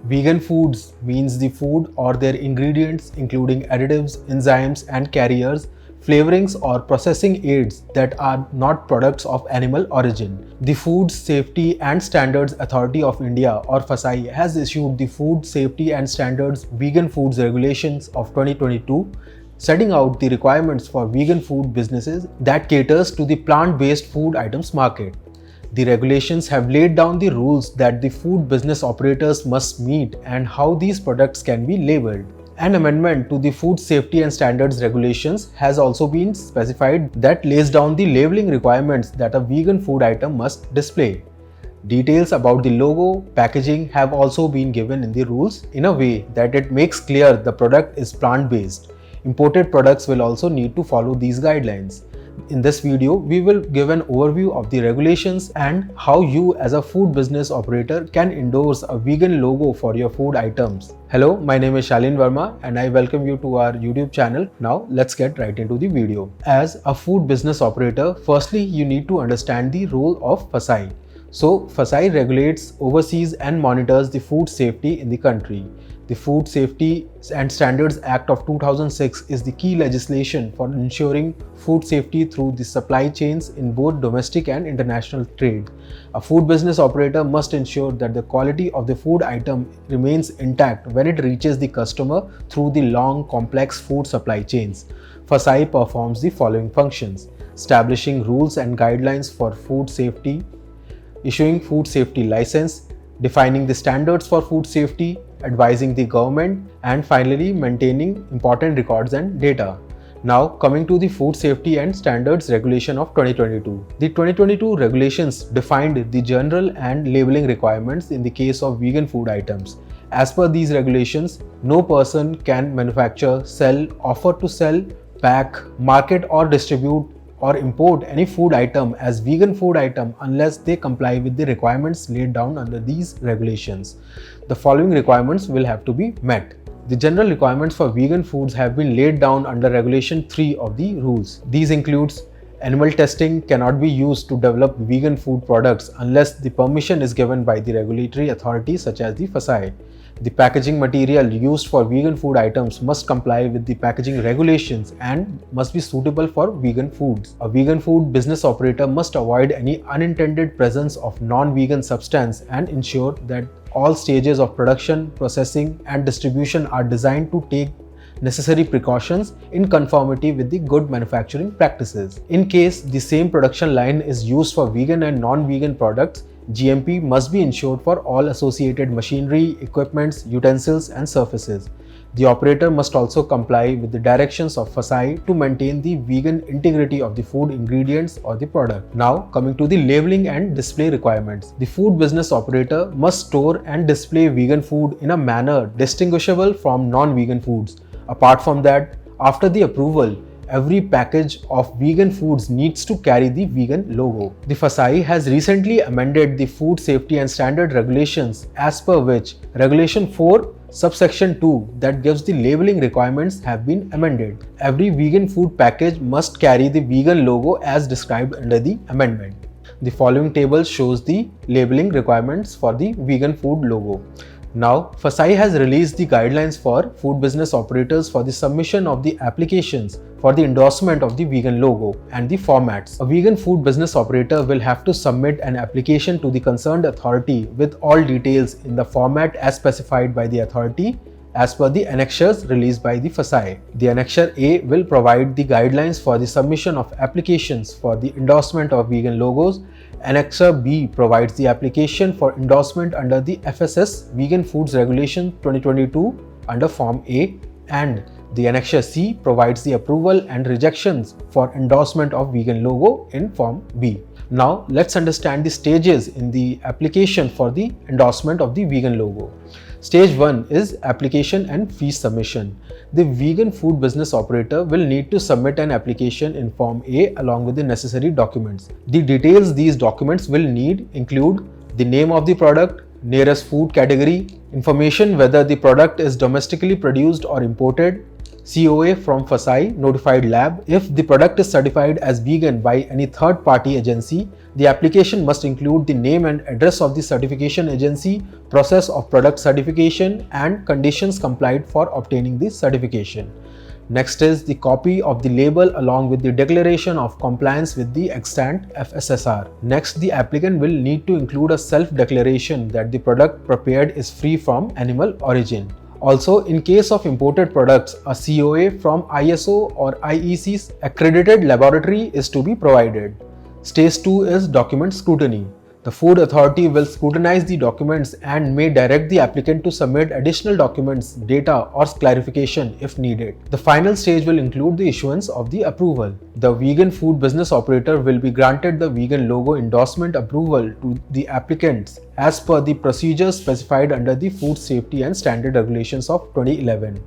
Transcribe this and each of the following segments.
Vegan foods means the food or their ingredients including additives, enzymes and carriers, flavorings or processing aids that are not products of animal origin. The Food Safety and Standards Authority of India or FSSAI has issued the Food Safety and Standards Vegan Foods Regulations of 2022, setting out the requirements for vegan food businesses that caters to the plant-based food items market. The regulations have laid down the rules that the food business operators must meet and how these products can be labeled. An amendment to the Food Safety and Standards Regulations has also been specified that lays down the labeling requirements that a vegan food item must display. Details about the logo, packaging have also been given in the rules in a way that it makes clear the product is plant-based. Imported products will also need to follow these guidelines. In this video, we will give an overview of the regulations and how you as a food business operator can endorse a vegan logo for your food items. Hello, my name is Shalin Verma and I welcome you to our YouTube channel. Now let's get right into the video. As a food business operator, firstly you need to understand the role of FSSAI. So FSSAI regulates, oversees and monitors the food safety in the country. The Food Safety and Standards Act of 2006 is the key legislation for ensuring food safety through the supply chains in both domestic and international trade. A food business operator must ensure that the quality of the food item remains intact when it reaches the customer through the long, complex food supply chains. FSSAI performs the following functions: establishing rules and guidelines for food safety, issuing food safety license, defining the standards for food safety, advising the government, and finally maintaining important records and data. Now coming to the Food Safety and Standards Regulation of 2022. The 2022 regulations defined the general and labeling requirements in the case of vegan food items. As per these regulations, no person can manufacture, sell, offer to sell, pack, market or distribute or import any food item as vegan food item unless they comply with the requirements laid down under these regulations. The following requirements will have to be met. The general requirements for vegan foods have been laid down under Regulation 3 of the rules. These includes animal testing cannot be used to develop vegan food products unless the permission is given by the regulatory authority such as the FSSAI. The packaging material used for vegan food items must comply with the packaging regulations and must be suitable for vegan foods. A vegan food business operator must avoid any unintended presence of non-vegan substance and ensure that all stages of production, processing and distribution are designed to take necessary precautions in conformity with the good manufacturing practices. In case the same production line is used for vegan and non-vegan products, GMP must be ensured for all associated machinery, equipments, utensils and surfaces. The operator must also comply with the directions of FSSAI to maintain the vegan integrity of the food ingredients or the product. Now coming to the labeling and display requirements. The food business operator must store and display vegan food in a manner distinguishable from non-vegan foods. Apart from that, after the approval, every package of vegan foods needs to carry the vegan logo. The FSSAI has recently amended the Food Safety and Standard Regulations, as per which Regulation 4 subsection 2 that gives the labeling requirements have been amended. Every vegan food package must carry the vegan logo as described under the amendment. The following table shows the labeling requirements for the vegan food logo. Now, FSSAI has released the guidelines for food business operators for the submission of the applications for the endorsement of the vegan logo and the formats. A vegan food business operator will have to submit an application to the concerned authority with all details in the format as specified by the authority as per the annexures released by the FSSAI. The Annexure A will provide the guidelines for the submission of applications for the endorsement of vegan logos. Annexure B provides the application for endorsement under the FSS Vegan Foods Regulation 2022 under Form A, and the Annexure C provides the approval and rejections for endorsement of vegan logo in Form B. Now let's understand the stages in the application for the endorsement of the vegan logo. Stage 1 is application and fee submission. The vegan food business operator will need to submit an application in Form A along with the necessary documents. The details these documents will need include the name of the product, nearest food category, information whether the product is domestically produced or imported, COA from FSSAI notified lab. If the product is certified as vegan by any third-party agency, the application must include the name and address of the certification agency, process of product certification, and conditions complied for obtaining the certification. Next is the copy of the label along with the declaration of compliance with the extant FSSR. Next, the applicant will need to include a self-declaration that the product prepared is free from animal origin. Also, in case of imported products, a COA from ISO or IEC's accredited laboratory is to be provided. Stage 2 is document scrutiny. The Food Authority will scrutinize the documents and may direct the applicant to submit additional documents, data, or clarification if needed. The final stage will include the issuance of the approval. The vegan food business operator will be granted the vegan logo endorsement approval to the applicants as per the procedures specified under the Food Safety and Standard Regulations of 2011.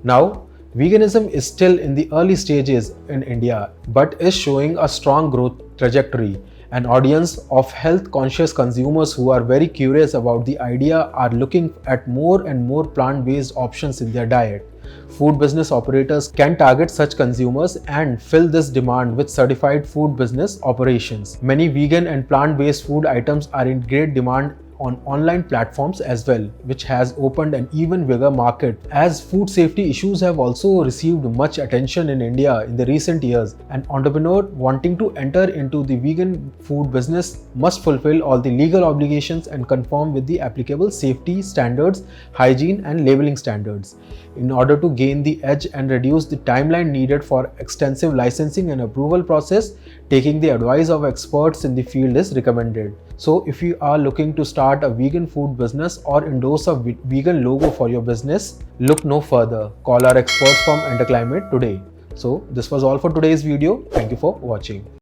Now, veganism is still in the early stages in India but is showing a strong growth trajectory. An audience of health-conscious consumers who are very curious about the idea are looking at more and more plant-based options in their diet. Food business operators can target such consumers and fill this demand with certified food business operations. Many vegan and plant-based food items are in great demand on online platforms as well, which has opened an even bigger market, as food safety issues have also received much attention in India in the recent years. An entrepreneur wanting to enter into the vegan food business must fulfill all the legal obligations and conform with the applicable safety standards, hygiene and labeling standards. In order to gain the edge and reduce the timeline needed for extensive licensing and approval process, taking the advice of experts in the field is recommended. So if you are looking to start a vegan food business or endorse a vegan logo for your business, look no further. Call our experts from Enterclimate today. So this was all for today's video. Thank you for watching.